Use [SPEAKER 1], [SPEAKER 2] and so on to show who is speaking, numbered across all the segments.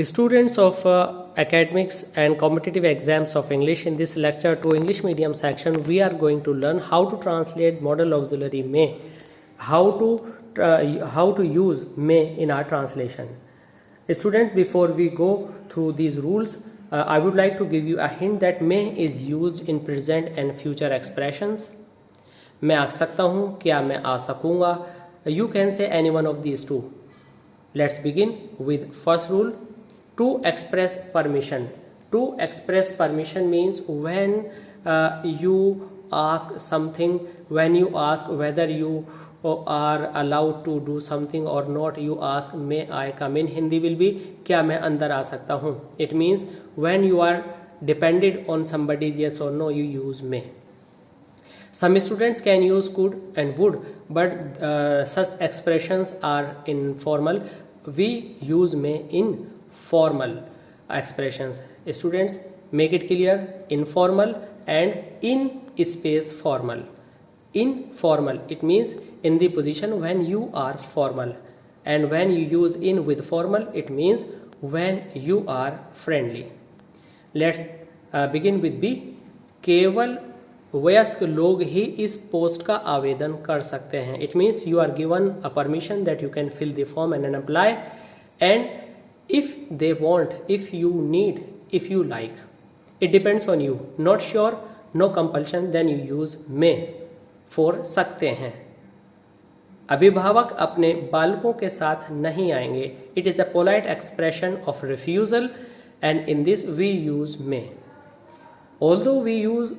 [SPEAKER 1] Students of academics and competitive exams of English, in this lecture to English medium section, we are going to learn how to translate modal auxiliary may, how to use may in our translation. Students, before we go through these rules, I would like to give you a hint that may is used in present and future expressions. मैं आ सकता हूँ, क्या मैं आ सकूँगा. You can say any one of these two. Let's begin with first rule. To express permission. To express permission means when you ask something, when you ask whether you are allowed to do something or not, you ask may I come in. Hindi will be क्या मैं अंदर आ सकता हूँ. It means when you are dependent on somebody's yes or no, you use may. Some students can use could and would, but such expressions are informal. We use may in formal expressions. Students, make it clear, informal and in space formal. Informal, it means in the position when you are formal, and when you use in with formal, it means when you are friendly. Let's begin with B. केवल वयस्क लोग ही इस post का आवेदन कर सकते हैं. It means you are given a permission that you can fill the form and then apply, and if they want, if you need, if you like, it depends on you. Not sure, no compulsion, then you use may for सकते हैं. अभिभावक अपने बालकों के साथ नहीं आएंगे. It is a polite expression of refusal, and in this we use may. Although we use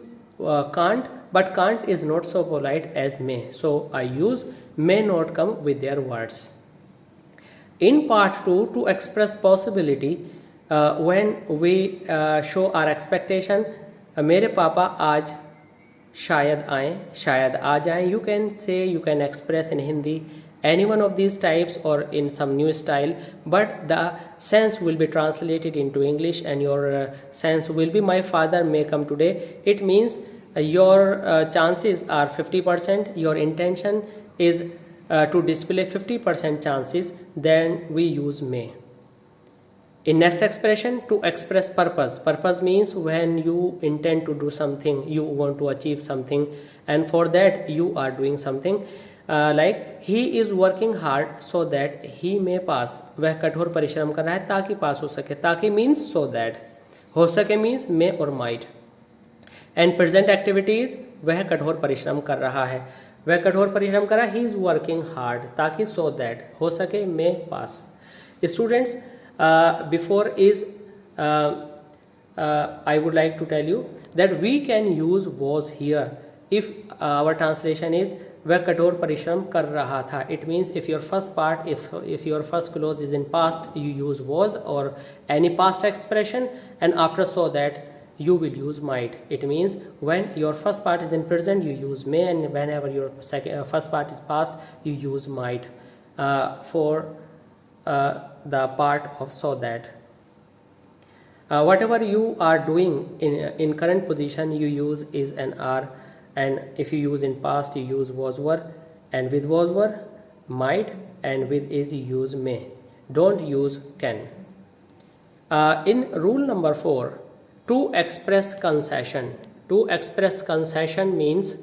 [SPEAKER 1] can't, but can't is not so polite as may, so I use may not come with their words. In part 2, to express possibility, when we show our expectation, मेरे पापा आज शायद आएँ, शायद आ जाएँ. You can say, you can express in Hindi any one of these types or in some new style, but the sense will be translated into English, and your sense will be my father may come today. It means your chances are 50%, your intention is to display 50% chances, then we use may. In next expression, to express purpose. Purpose means when you intend to do something, you want to achieve something, and for that you are doing something. Like he is working hard so that he may pass. वह कठोर परिश्रम कर रहा है ताकि पास हो सके. ताकि means so that. हो सके means may or might. And present activities, वह कठोर परिश्रम कर रहा है. वह कठोर परिश्रम कर रहा है. He is working hard ताकि so that हो सके may pass. Students, before is I would like to tell you that we can use was here if our translation is वह कठोर परिश्रम कर रहा था. It means if your first part, if your first clause is in past, you use was or any past expression, and after so that you will use might. It means when your first part is in present, you use may, and whenever your first part is past, you use might for the part of so that. Whatever you are doing in current position, you use is and are, and if you use in past, you use was were, and with was were, might, and with is you use may. Don't use can. In rule number 4, to express concession. To express concession means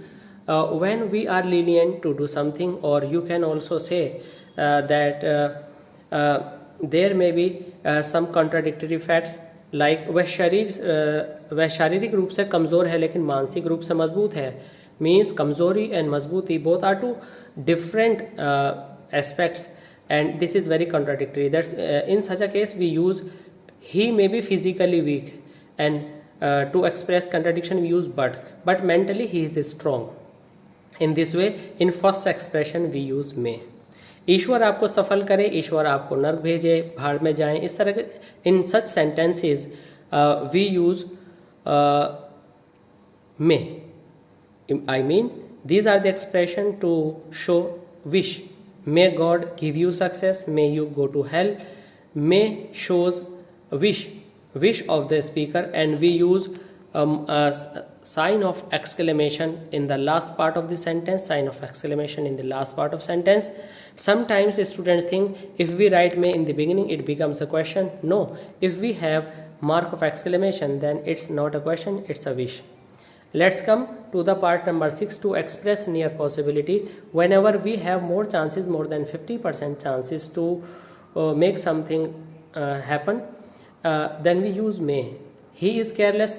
[SPEAKER 1] when we are lenient to do something, or you can also say that there may be some contradictory facts, like वह शारीरिक रूप से कमज़ोर है लेकिन मानसिक रूप से मजबूत है. मीन्स कमज़ोरी एंड मजबूती both are two different aspects, and this is very contradictory. That's in such a case we use he may be physically weak, and to express contradiction we use but mentally he is strong. In this way, in first expression we use may. ईश्वर आपको सफल करे, ईश्वर आपको नर्क भेजे, भाड़ में जाएं, इस तरह के इन such sentences we use may. I mean these are the expression to show wish. May God give you success, may you go to hell. May shows wish of the speaker, and we use sign of exclamation in the last part of the sentence, sign of exclamation in the last part of sentence. Sometimes students think if we write may in the beginning it becomes a question. No, if we have mark of exclamation then it's not a question, it's a wish. Let's come to the part number 6, to express near possibility. Whenever we have more chances, more than 50% chances to make something happen, then we use may. He is careless.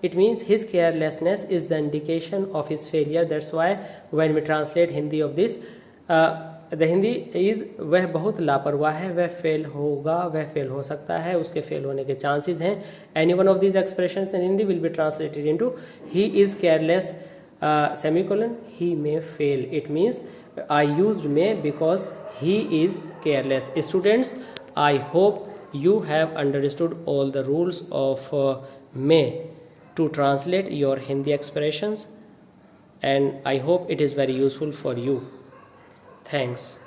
[SPEAKER 1] It means his carelessness is the indication of his failure. That's why when we translate Hindi of this, the Hindi is वह बहुत लापरवाह है, वह fail होगा, वह fail हो सकता है, उसके फेल होने के चांसेस हैं. Any one of these expressions in Hindi will be translated into he is careless semicolon he may fail. It means I used may because he is careless. Students, I hope you have understood all the rules of may to translate your Hindi expressions, and I hope it is very useful for you. Thanks.